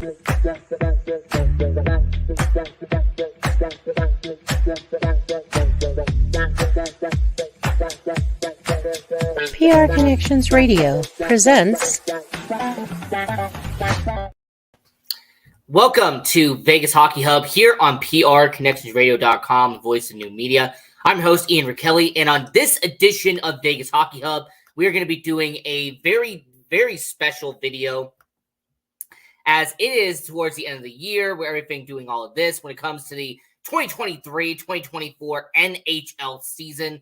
PR Connections Radio presents. Welcome to Vegas Hockey Hub here on PRConnectionsRadio.com, the voice of new media. I'm your host, Ian Rickelli, and on this edition of Vegas Hockey Hub, we are going to be doing a very, very special video as it is towards the end of the year where everything doing all of this when it comes to the 2023-2024 NHL season.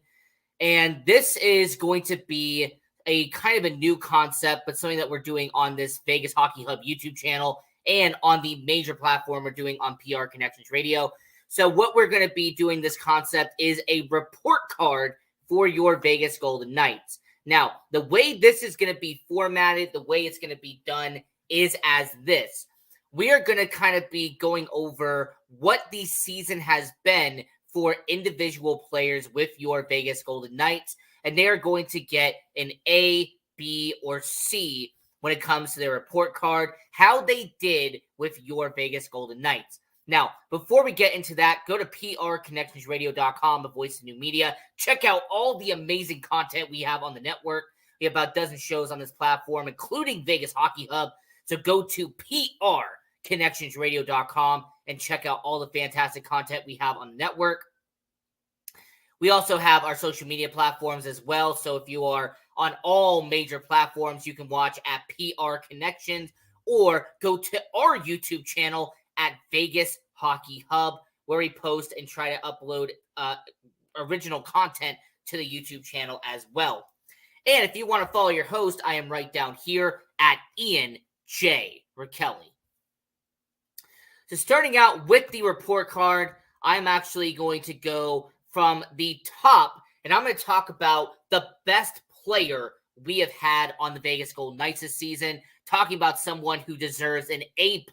And this is going to be a kind of a new concept, but something that we're doing on this Vegas Hockey Hub YouTube channel and on the major platform we're doing on PR Connections Radio. So what we're going to be doing this concept is a report card for your Vegas Golden Knights. Now, the way this is going to be formatted, the way it's going to be done is as this. We are going to kind of be going over what the season has been for individual players with your Vegas Golden Knights, and they are going to get an A, B, or C when it comes to their report card, how they did with your Vegas Golden Knights. Now, before we get into that, go to PRConnectionsRadio.com, the voice of new media. Check out all the amazing content we have on the network. We have about a dozen shows on this platform, including Vegas Hockey Hub. So go to PRConnectionsRadio.com and check out all the fantastic content we have on the network. We also have our social media platforms as well. So if you are on all major platforms, you can watch at PR Connections or go to our YouTube channel at Vegas Hockey Hub, where we post and try to upload original content to the YouTube channel as well. And if you want to follow your host, I am right down here at Ian J. Rickelli. So starting out with the report card, I'm actually going to go from the top, and I'm going to talk about the best player we have had on the Vegas Golden Knights this season, talking about someone who deserves an A++++.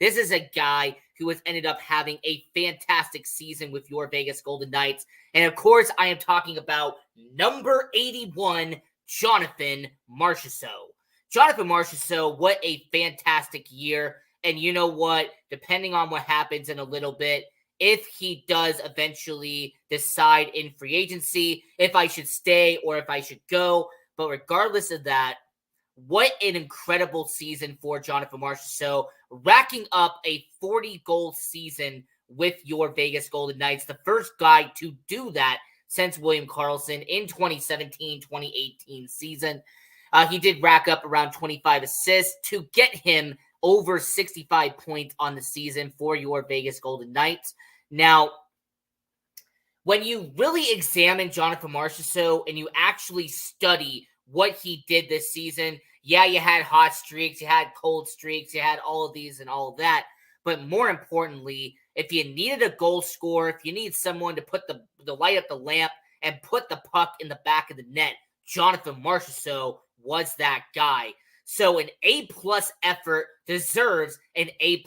This is a guy who has ended up having a fantastic season with your Vegas Golden Knights. And of course, I am talking about number 81, Jonathan Marchessault. Jonathan Marchessault, what a fantastic year. And you know what? Depending on what happens in a little bit, if he does eventually decide in free agency, if I should stay or if I should go. But regardless of that, what an incredible season for Jonathan Marchessault, racking up a 40-goal season with your Vegas Golden Knights, the first guy to do that since William Karlsson in 2017-2018 season. He did rack up around 25 assists to get him over 65 points on the season for your Vegas Golden Knights. Now, when you really examine Jonathan Marchessault and you actually study what he did this season, yeah, you had hot streaks, you had cold streaks, you had all of these and all of that. But more importantly, if you needed a goal scorer, if you need someone to put the light up the lamp and put the puck in the back of the net, Jonathan Marchessault was that guy. So an A+ effort deserves an A+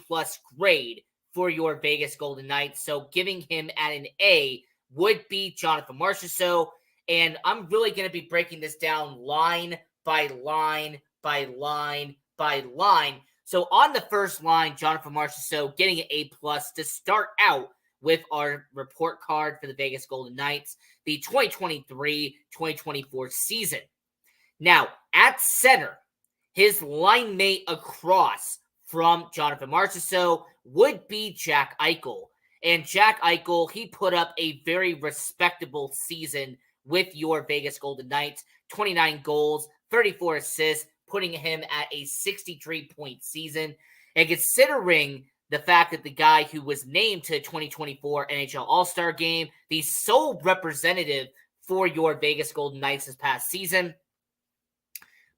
grade for your Vegas Golden Knights. So giving him at an A would be Jonathan Marchessault. And I'm really going to be breaking this down line by line by line by line. So on the first line, Jonathan Marchessault getting an A+ to start out with our report card for the Vegas Golden Knights, the 2023-2024 season. Now, at center, his line mate across from Jonathan Marchessault would be Jack Eichel. And Jack Eichel, he put up a very respectable season with your Vegas Golden Knights. 29 goals, 34 assists, putting him at a 63-point season. And considering the fact that the guy who was named to the 2024 NHL All-Star Game, the sole representative for your Vegas Golden Knights this past season,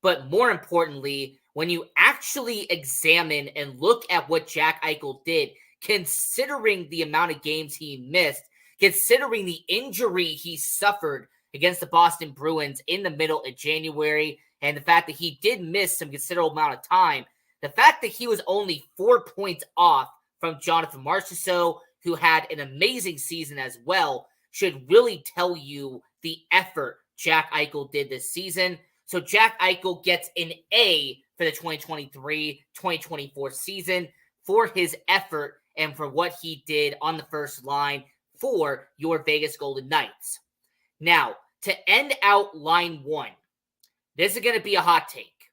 but more importantly, when you actually examine and look at what Jack Eichel did, considering the amount of games he missed, considering the injury he suffered against the Boston Bruins in the middle of January, and the fact that he did miss some considerable amount of time, the fact that he was only 4 points off from Jonathan Marchessault, who had an amazing season as well, should really tell you the effort Jack Eichel did this season. So Jack Eichel gets an A for the 2023-2024 season for his effort and for what he did on the first line for your Vegas Golden Knights. Now, to end out line one, this is going to be a hot take.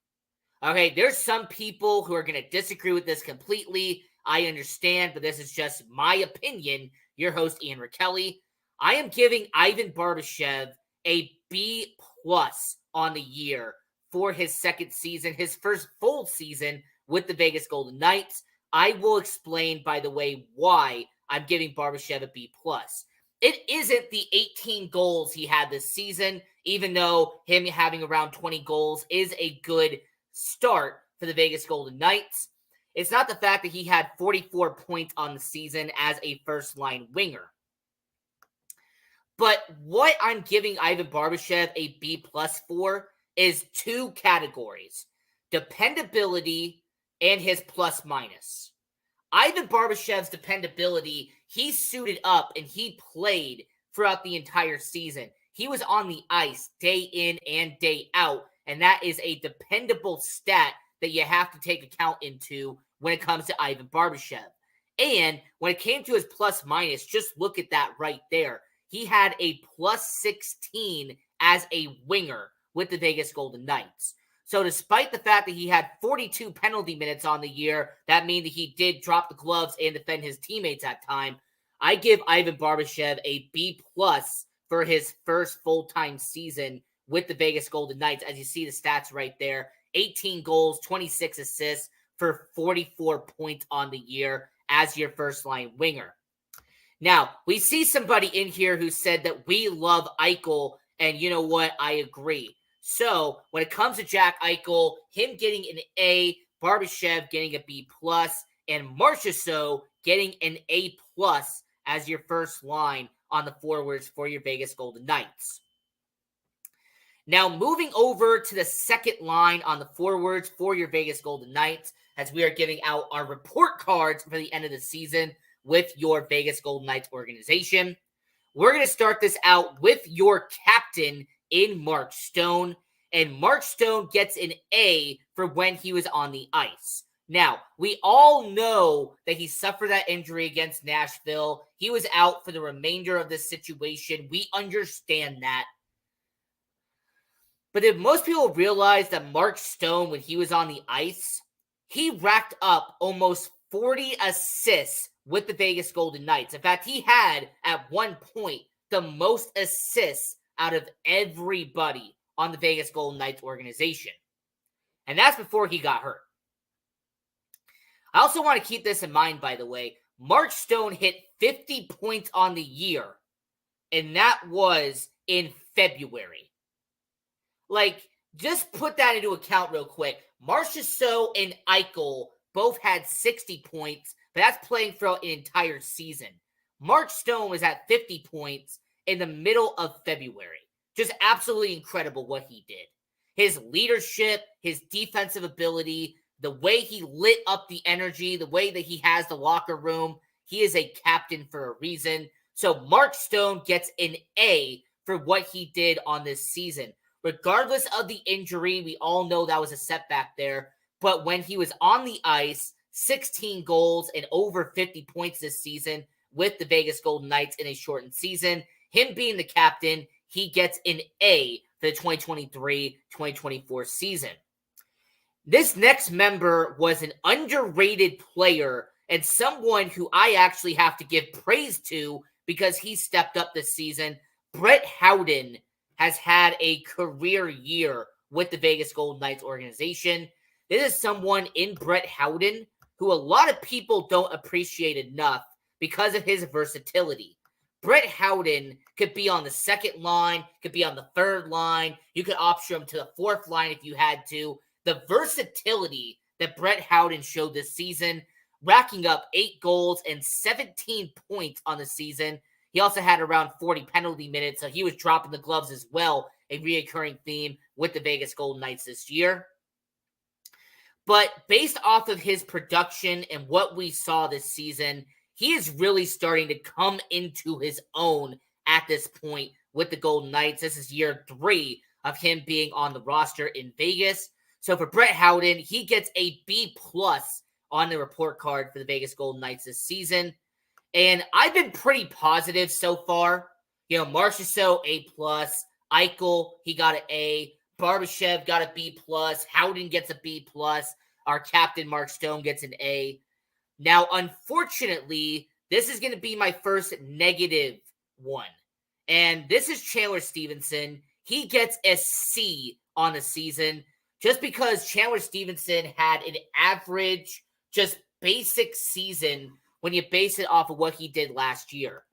Okay, there's some people who are going to disagree with this completely. I understand, but this is just my opinion. Your host, Ian Rakelli. I am giving Ivan Barbashev a B+ on the year for his second season, his first full season with the Vegas Golden Knights. I will explain, by the way, why I'm giving Barbashev a B+. It isn't the 18 goals he had this season, even though him having around 20 goals is a good start for the Vegas Golden Knights. It's not the fact that he had 44 points on the season as a first-line winger. But what I'm giving Ivan Barbashev a B+ for is two categories: dependability and his plus-minus. Ivan Barbashev's dependability, he suited up and he played throughout the entire season. He was on the ice day in and day out, and that is a dependable stat that you have to take account into when it comes to Ivan Barbashev. And when it came to his plus-minus, just look at that right there. He had a +16 as a winger with the Vegas Golden Knights. So despite the fact that he had 42 penalty minutes on the year, that means that he did drop the gloves and defend his teammates at time. I give Ivan Barbashev a B+ for his first full-time season with the Vegas Golden Knights. As you see the stats right there, 18 goals, 26 assists for 44 points on the year as your first-line winger. Now, we see somebody in here who said that we love Eichel, and you know what? I agree. So, when it comes to Jack Eichel, him getting an A, Barbashev getting a B+, and Marchessault getting an A+ as your first line on the forwards for your Vegas Golden Knights. Now, moving over to the second line on the forwards for your Vegas Golden Knights, as we are giving out our report cards for the end of the season with your Vegas Golden Knights organization. We're going to start this out with your captain in Mark Stone, and Mark Stone gets an A for when he was on the ice. Now, we all know that he suffered that injury against Nashville. He was out for the remainder of this situation. We understand that. But if most people realize that Mark Stone, when he was on the ice, he racked up almost 40 assists with the Vegas Golden Knights. In fact, he had, at one point, the most assists out of everybody on the Vegas Golden Knights organization. And that's before he got hurt. I also want to keep this in mind, by the way. Mark Stone hit 50 points on the year, and that was in February. Like, just put that into account real quick. Marchessault and Eichel both had 60 points, but that's playing throughout an entire season. Mark Stone was at 50 points in the middle of February. Just absolutely incredible what he did. His leadership, his defensive ability, the way he lit up the energy, the way that he has the locker room. He is a captain for a reason. So Mark Stone gets an A for what he did on this season. Regardless of the injury, we all know that was a setback there. But when he was on the ice, 16 goals and over 50 points this season with the Vegas Golden Knights in a shortened season. Him being the captain, he gets an A for the 2023-2024 season. This next member was an underrated player and someone who I actually have to give praise to because he stepped up this season. Brett Howden has had a career year with the Vegas Golden Knights organization. This is someone in Brett Howden who a lot of people don't appreciate enough because of his versatility. Brett Howden could be on the second line, could be on the third line. You could option him to the fourth line if you had to. The versatility that Brett Howden showed this season, racking up 8 goals and 17 points on the season. He also had around 40 penalty minutes, so he was dropping the gloves as well, a reoccurring theme with the Vegas Golden Knights this year. But based off of his production and what we saw this season, he is really starting to come into his own at this point with the Golden Knights. This is year 3 of him being on the roster in Vegas. So for Brett Howden, he gets a B+ on the report card for the Vegas Golden Knights this season. And I've been pretty positive so far. Marchessault, A+. Eichel, he got an A. Barbashev got a B+. Howden gets a B+. Our captain, Mark Stone, gets an A. Now, unfortunately, this is going to be my first negative one. And this is Chandler Stevenson. He gets a C on the season just because Chandler Stevenson had an average, just basic season when you base it off of what he did last year.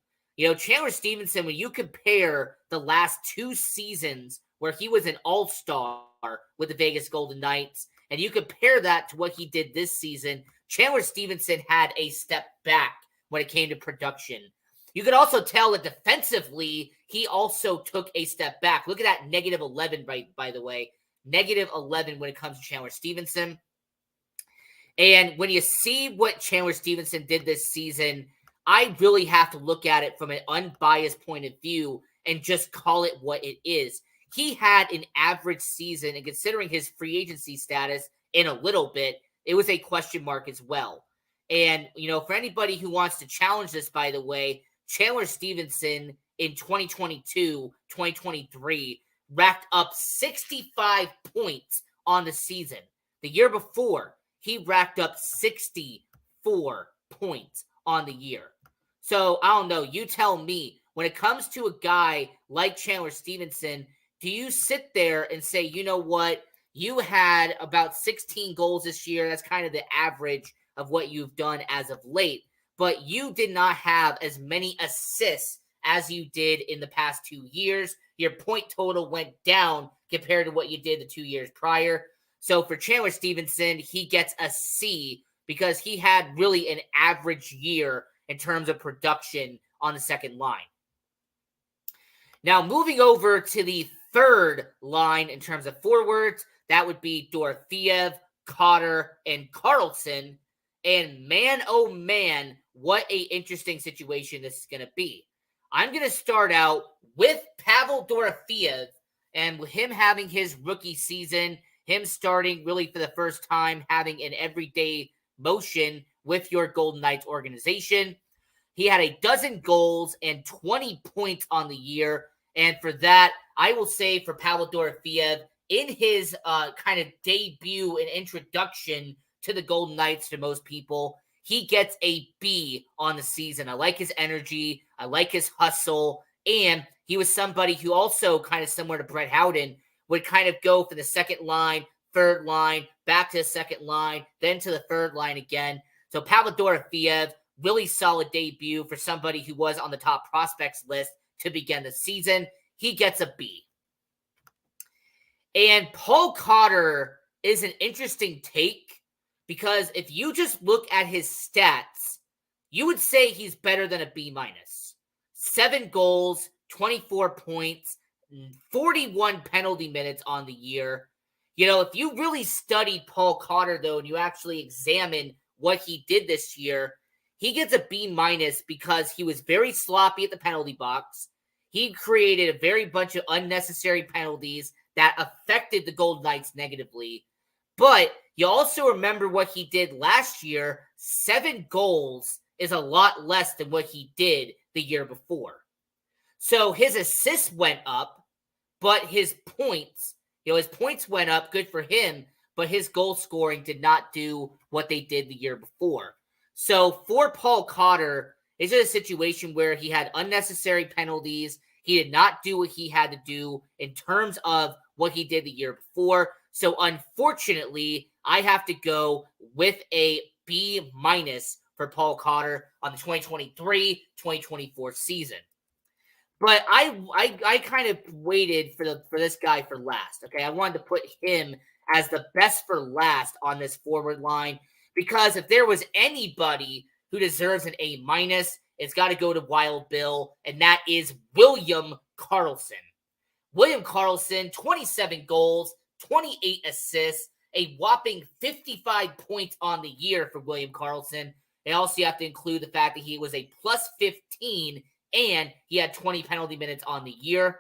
Chandler Stevenson, when you compare the last 2 seasons where he was an all-star with the Vegas Golden Knights, and you compare that to what he did this season, Chandler Stevenson had a step back when it came to production. You could also tell that defensively, he also took a step back. Look at that -11, by the way. -11 when it comes to Chandler Stevenson. And when you see what Chandler Stevenson did this season, I really have to look at it from an unbiased point of view and just call it what it is. He had an average season, and considering his free agency status in a little bit, it was a question mark as well. And, for anybody who wants to challenge this, by the way, Chandler Stevenson in 2022-2023 racked up 65 points on the season. The year before, he racked up 64 points on the year. So, I don't know. You tell me, when it comes to a guy like Chandler Stevenson, do you sit there and say, you know what? You had about 16 goals this year. That's kind of the average of what you've done as of late. But you did not have as many assists as you did in the past 2 years. Your point total went down compared to what you did the 2 years prior. So for Chandler Stevenson, he gets a C because he had really an average year in terms of production on the second line. Now, moving over to the third line in terms of forwards, that would be Dorofeev, Cotter, and Carlson. And man, oh man, what a interesting situation this is going to be. I'm going to start out with Pavel Dorofeev, and with him having his rookie season, him starting really for the first time, having an everyday motion with your Golden Knights organization. He had a dozen goals and 20 points on the year. And for that, I will say for Pavel Dorofeev, in his kind of debut and introduction to the Golden Knights to most people, he gets a B on the season. I like his energy. I like his hustle. And he was somebody who also, kind of similar to Brett Howden, would kind of go for the second line, third line, back to the second line, then to the third line again. So Pavel Dorofeev, really solid debut for somebody who was on the top prospects list to begin the season. He gets a B. And Paul Cotter is an interesting take because if you just look at his stats, you would say he's better than a B-. 7 goals, 24 points, 41 penalty minutes on the year. If you really studied Paul Cotter, though, and you actually examine what he did this year, he gets a B- because he was very sloppy at the penalty box. He created a very bunch of unnecessary penalties that affected the Golden Knights negatively. But you also remember what he did last year. 7 goals is a lot less than what he did the year before. So his assists went up, but his points, his points went up, good for him, but his goal scoring did not do what they did the year before. So for Paul Cotter, it's just a situation where he had unnecessary penalties. He did not do what he had to do in terms of what he did the year before. So unfortunately, I have to go with a B- for Paul Cotter on the 2023-2024 season. But I kind of waited for this guy for last. Okay, I wanted to put him as the best for last on this forward line because if there was anybody who deserves an A-, it's got to go to Wild Bill, and that is William Karlsson. William Karlsson, 27 goals, 28 assists, a whopping 55 points on the year for William Karlsson. And also you have to include the fact that he was a plus 15 and he had 20 penalty minutes on the year.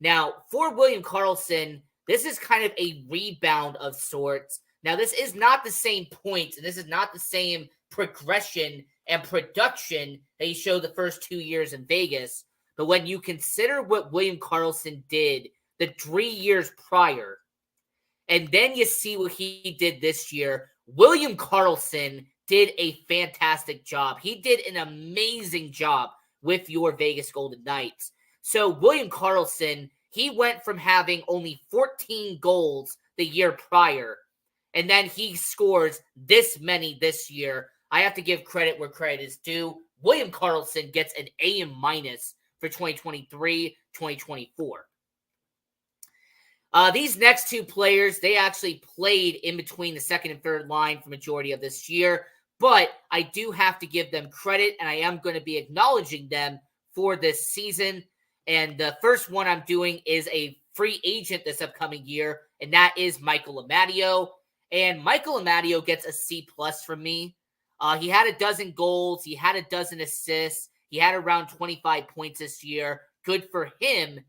Now, for William Karlsson, this is kind of a rebound of sorts. Now, this is not the same points, and this is not the same progression and production that he showed the first 2 years in Vegas. But when you consider what William Karlsson did the 3 years prior, and then you see what he did this year, William Karlsson did a fantastic job. He did an amazing job with your Vegas Golden Knights. So William Karlsson, he went from having only 14 goals the year prior, and then he scores this many this year. I have to give credit where credit is due. William Karlsson gets an A- for 2023-2024. These next two players, they actually played in between the second and third line for majority of this year, but I do have to give them credit, and I am going to be acknowledging them for this season. And the first one I'm doing is a free agent this upcoming year, and that is Michael Amadio. And Michael Amadio gets a C+ from me. He had a dozen goals. He had a dozen assists. He had around 25 points this year. Good for him.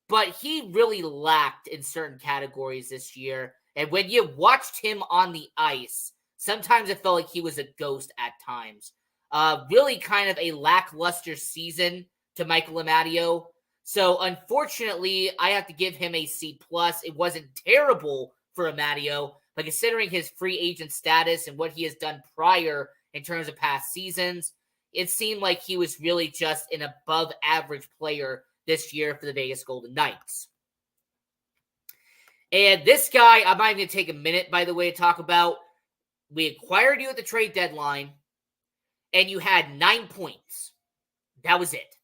But he really lacked in certain categories this year. And when you watched him on the ice, sometimes it felt like he was a ghost at times. Really kind of a lackluster season to Michael Amadio. So unfortunately, I have to give him a C+. It wasn't terrible for Amadio, but considering his free agent status and what he has done prior in terms of past seasons, it seemed like he was really just an above average player this year for the Vegas Golden Knights. And this guy, I'm not even going to take a minute, by the way, to talk about. We acquired you at the trade deadline, and you had 9 points. That was it.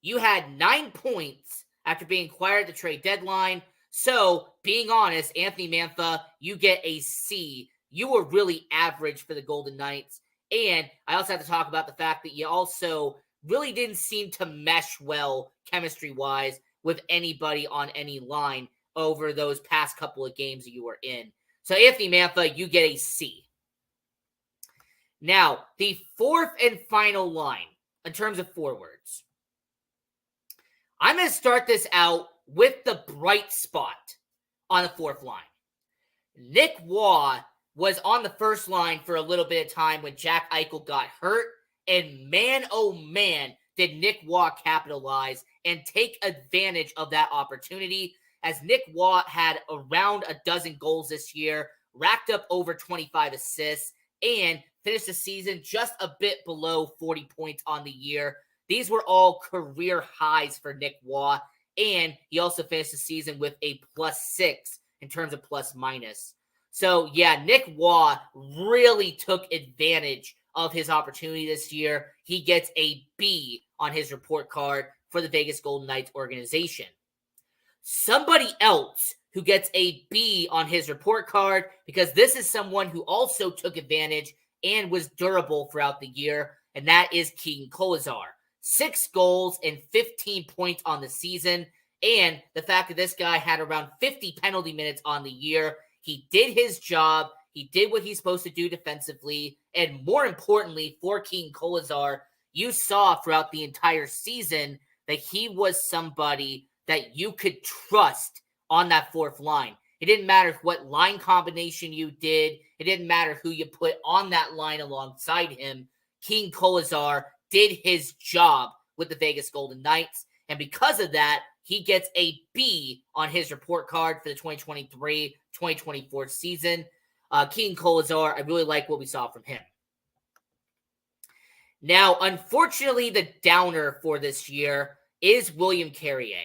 You had 9 points after being acquired at the trade deadline. So, being honest, Anthony Mantha, you get a C. You were really average for the Golden Knights. And I also have to talk about the fact that you also really didn't seem to mesh well chemistry-wise with anybody on any line over those past couple of games that you were in. So, Anthony Mantha, you get a C. Now, the fourth and final line in terms of forwards. I'm going to start this out with the bright spot on the fourth line. Nick Waugh was on the first line for a little bit of time when Jack Eichel got hurt. And man, oh man, did Nick Waugh capitalize and take advantage of that opportunity, as Nick Waugh had around a dozen goals this year, racked up over 25 assists, and finished the season just a bit below 40 points on the year. These were all career highs for Nick Waugh, and he also finished the season with a +6 in terms of plus minus. So, yeah, Nick Waugh really took advantage of his opportunity this year. He gets a B on his report card for the Vegas Golden Knights organization. Somebody else who gets a B on his report card, because this is someone who also took advantage and was durable throughout the year, and that is Keegan Kolesar. 6 goals and 15 points on the season, and the fact that this guy had around 50 penalty minutes on the year. He did his job. He did what he's supposed to do defensively. And more importantly, for Keegan Kolesar, you saw throughout the entire season that he was somebody that you could trust on that fourth line. It didn't matter what line combination you did. It didn't matter who you put on that line alongside him. Keegan Kolesar did his job with the Vegas Golden Knights. And because of that, he gets a B on his report card for the 2023-2024 season. Keegan Kolesar, I really like what we saw from him. Now, unfortunately, the downer for this year is William Carrier.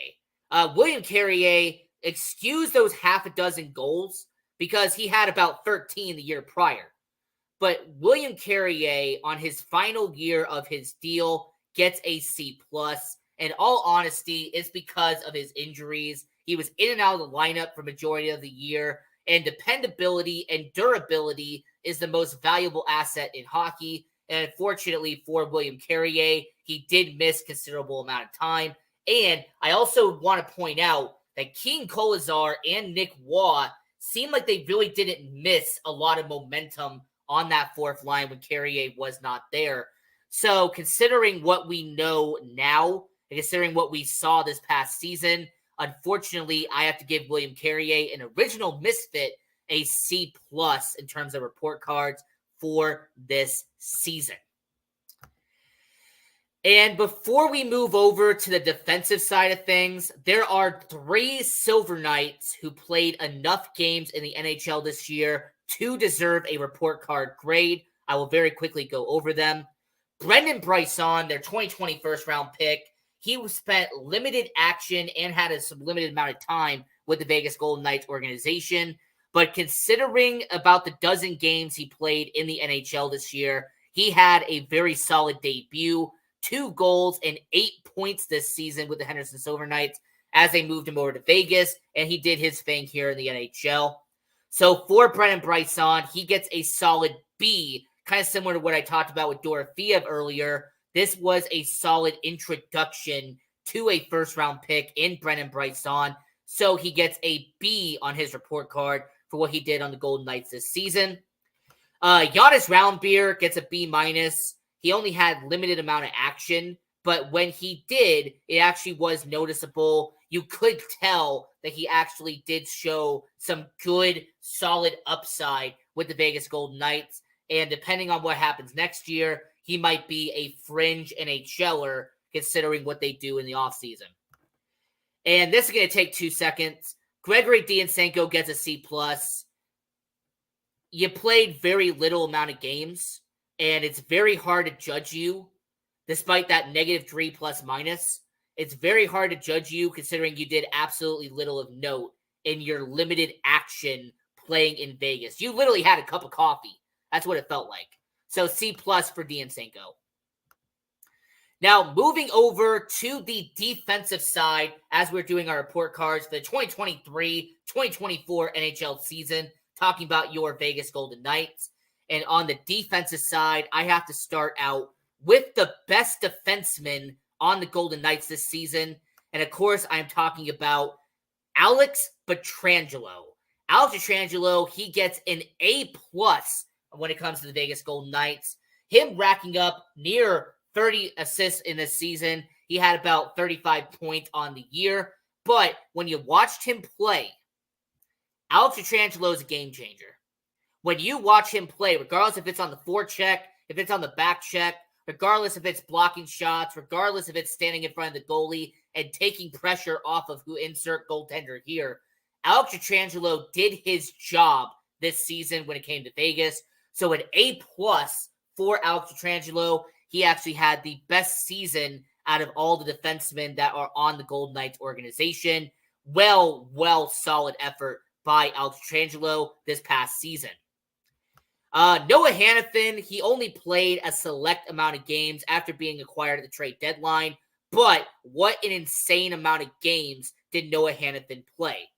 William Carrier, excuse those half a dozen goals because he had about 13 the year prior. But William Carrier, on his final year of his deal, gets a C+. In all honesty, it's because of his injuries. He was in and out of the lineup for majority of the year, and dependability and durability is the most valuable asset in hockey. And unfortunately for William Carrier, he did miss considerable amount of time. And I also want to point out that Keegan Kolesar and Nick Waugh seemed like they really didn't miss a lot of momentum on that fourth line when Carrier was not there. So considering what we know now, and considering what we saw this past season, Unfortunately, I have to give William Carrier, an original misfit, a C+ in terms of report cards for this season. And before we move over to the defensive side of things, there are 3 Silver Knights who played enough games in the NHL this year to deserve a report card grade. I will very quickly go over them. Brendan Brisson, their 2020 first-round pick, he spent limited action and had a limited amount of time with the Vegas Golden Knights organization. But considering about the dozen games he played in the NHL this year, he had a very solid debut. 2 goals and 8 points this season with the Henderson Silver Knights as they moved him over to Vegas, and he did his thing here in the NHL. So for Brendan Brisson, he gets a solid B, kind of similar to what I talked about with Dorofeev earlier. This was a solid introduction to a first-round pick in Brendan Brisson, so he gets a B on his report card for what he did on the Golden Knights this season. Jonas Roundbeer gets a B-. He only had limited amount of action, but when he did, it actually was noticeable. You could tell that he actually did show some good, solid upside with the Vegas Golden Knights. And depending on what happens next year, he might be a fringe NHLer considering what they do in the offseason. And this is going to take 2 seconds. Gregory Dyanchenko gets a C+. You played very little amount of games, and it's very hard to judge you despite that -3 ±. It's very hard to judge you considering you did absolutely little of note in your limited action playing in Vegas. You literally had a cup of coffee. That's what it felt like. So C+ for Dyanchenko. Now, moving over to the defensive side as we're doing our report cards for the 2023-2024 NHL season, talking about your Vegas Golden Knights. And on the defensive side, I have to start out with the best defenseman on the Golden Knights this season. And of course, I'm talking about Alex Pietrangelo. Alex Pietrangelo, he gets an A+ when it comes to the Vegas Golden Knights. Him racking up near 30 assists in this season. He had about 35 points on the year. But when you watched him play, Alex Pietrangelo is a game changer. When you watch him play, regardless if it's on the forecheck, if it's on the back check, regardless if it's blocking shots, regardless if it's standing in front of the goalie and taking pressure off of who insert goaltender here, Alex Pietrangelo did his job this season when it came to Vegas. So an A+ for Alex Pietrangelo. He actually had the best season out of all the defensemen that are on the Golden Knights organization. Well, solid effort by Alex Pietrangelo this past season. Noah Hanifin, he only played a select amount of games after being acquired at the trade deadline, but what an insane amount of games did Noah Hanifin play.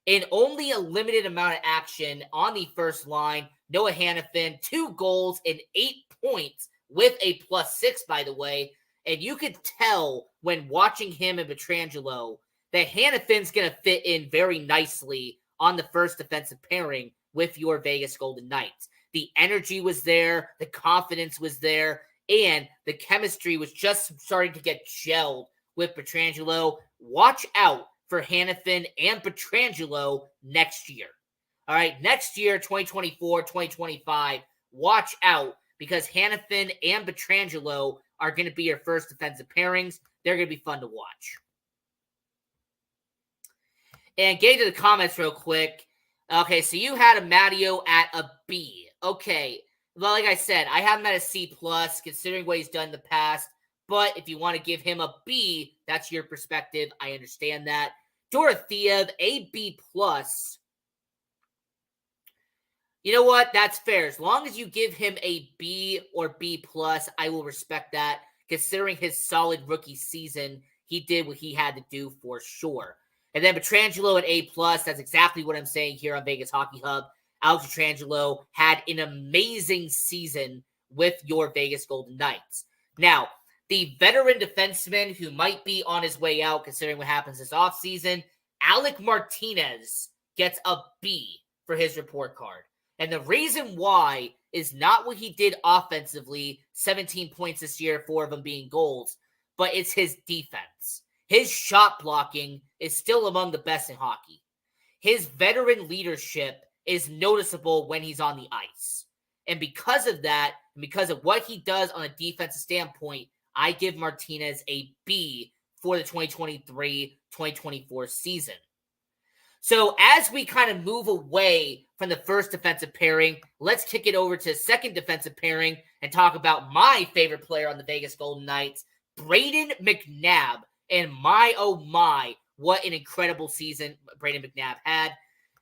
In only a limited amount of action on the first line, Noah Hanifin, 2 goals and 8 points with a +6, by the way, and you could tell when watching him and Pietrangelo that Hanifin's going to fit in very nicely on the first defensive pairing with your Vegas Golden Knights. The energy was there, the confidence was there, and the chemistry was just starting to get gelled with Pietrangelo. Watch out for Hanifin and Pietrangelo next year. All right, next year, 2024, 2025, watch out because Hanifin and Pietrangelo are going to be your first defensive pairings. They're going to be fun to watch. And getting to the comments real quick. Okay, so you had a Matteo at a B. Okay, well, like I said, I have him at a C+, considering what he's done in the past. But if you want to give him a B, that's your perspective. I understand that. Dorofeev, a B+. You know what? That's fair. As long as you give him a B or B+, I will respect that. Considering his solid rookie season, he did what he had to do for sure. And then Pietrangelo at A+, that's exactly what I'm saying here on Vegas Hockey Hub. Alex Pietrangelo had an amazing season with your Vegas Golden Knights. Now, the veteran defenseman who might be on his way out considering what happens this offseason, Alec Martinez gets a B for his report card. And the reason why is not what he did offensively, 17 points this year, 4 of them being goals, but it's his defense. his shot blocking is still among the best in hockey. His veteran leadership is noticeable when he's on the ice. And because of that, and because of what he does on a defensive standpoint, I give Martinez a B for the 2023-2024 season. So as we kind of move away from the first defensive pairing, let's kick it over to the second defensive pairing and talk about my favorite player on the Vegas Golden Knights, Brayden McNabb. And my, oh my, what an incredible season Brayden McNabb had.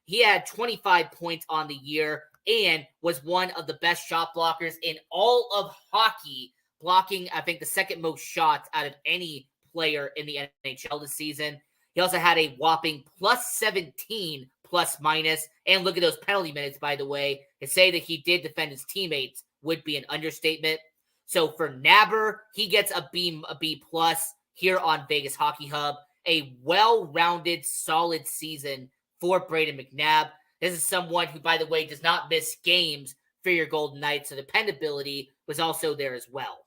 He had 25 points on the year and was one of the best shot blockers in all of hockey, blocking, I think, the second most shots out of any player in the NHL this season. He also had a whopping plus 17 plus minus. And look at those penalty minutes, by the way. To say that he did defend his teammates would be an understatement. So for Nabber, he gets a B plus here on Vegas Hockey Hub. A well-rounded, solid season for Brayden McNabb. This is someone who, by the way, does not miss games for your Golden Knights. So dependability was also there as well.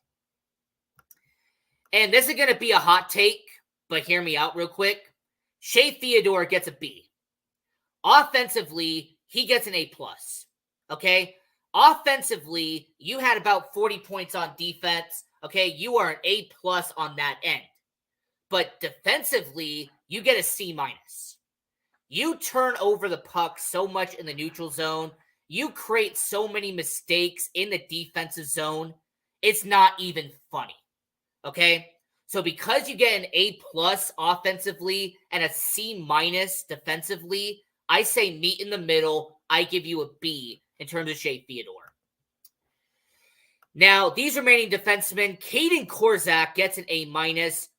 And this is going to be a hot take, but hear me out real quick. Shea Theodore gets a B. Offensively, he gets an A+. Okay? Offensively, you had about 40 points on defense. Okay? You are an A+ on that end. But defensively, you get a C-. You turn over the puck so much in the neutral zone. You create so many mistakes in the defensive zone. It's not even funny. Okay? So because you get an A+ offensively and a C- defensively, I say meet in the middle. I give you a B in terms of Shea Theodore. Now, these remaining defensemen, Caden Korczak gets an A-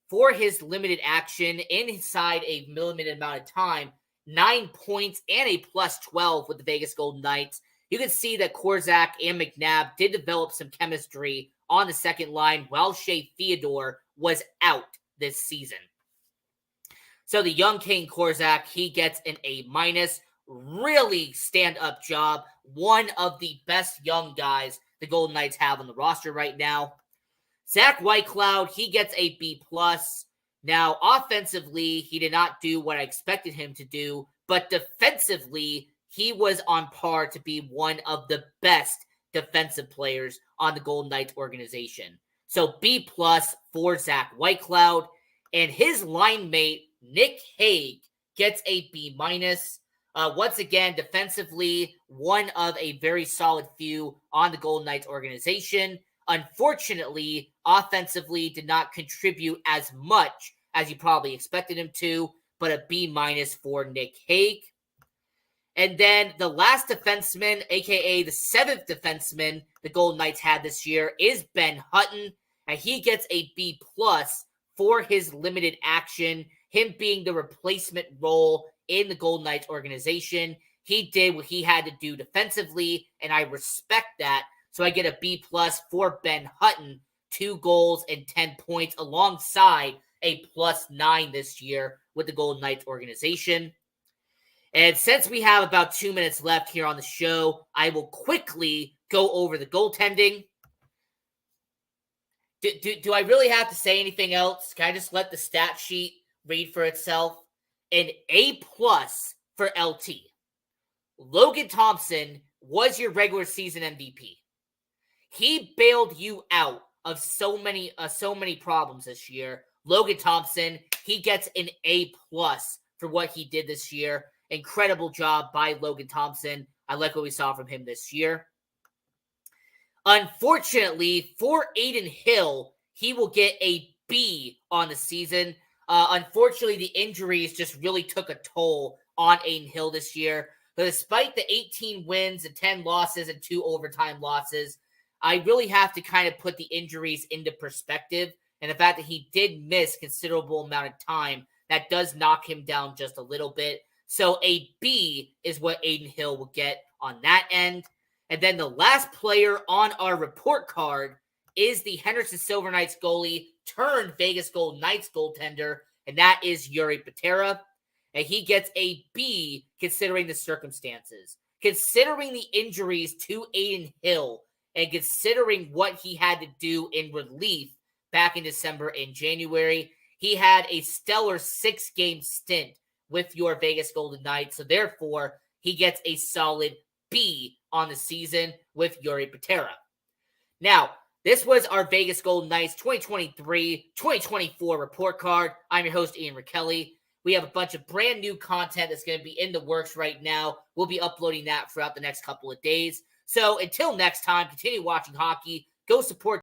for his limited action inside a limited amount of time. 9 points and a plus 12 with the Vegas Golden Knights. You can see that Korczak and McNabb did develop some chemistry on the second line while Shea Theodore was out this season. So the young Caden Korczak, he gets an A-. Really stand-up job. One of the best young guys the Golden Knights have on the roster right now. Zach Whitecloud, he gets a B+. Now, offensively, he did not do what I expected him to do, but defensively, he was on par to be one of the best defensive players on the Golden Knights organization. So B+ for Zach Whitecloud, and his line mate, Nick Hague, gets a B-. Once again, defensively, one of a very solid few on the Golden Knights organization. Unfortunately, offensively did not contribute as much as you probably expected him to, but a B- for Nick Hague. And then the last defenseman, a.k.a. the seventh defenseman the Golden Knights had this year, is Ben Hutton, and he gets a B+ for his limited action, him being the replacement role in the Golden Knights organization. He did what he had to do defensively, and I respect that. So I get a B+ for Ben Hutton, 2 goals and 10 points, alongside a +9 this year with the Golden Knights organization. And since we have about 2 minutes left here on the show, I will quickly go over the goaltending. Do I really have to say anything else? Can I just let the stat sheet read for itself? An A+ for LT. Logan Thompson was your regular season MVP. He bailed you out of so many problems this year. Logan Thompson, he gets an A+ for what he did this year. Incredible job by Logan Thompson. I like what we saw from him this year. Unfortunately, for Adin Hill, he will get a B on the season. Unfortunately, the injuries just really took a toll on Adin Hill this year. But despite the 18 wins and 10 losses and 2 overtime losses, I really have to kind of put the injuries into perspective. And the fact that he did miss considerable amount of time, that does knock him down just a little bit. So a B is what Adin Hill will get on that end. And then the last player on our report card is the Henderson Silver Knights goalie turned Vegas Golden Knights goaltender, and that is Jiri Patera. And he gets a B considering the circumstances. Considering the injuries to Adin Hill and considering what he had to do in relief back in December and January, He had a stellar 6-game stint with your Vegas Golden Knights, so therefore he gets a solid B on the season with Jiri Patera. Now, this was our Vegas Golden Knights 2023-2024 report card. I'm your host, Ian Rakelli. We have a bunch of brand new content that's going to be in the works right now. We'll be uploading that throughout the next couple of days. So until next time, continue watching hockey. Go support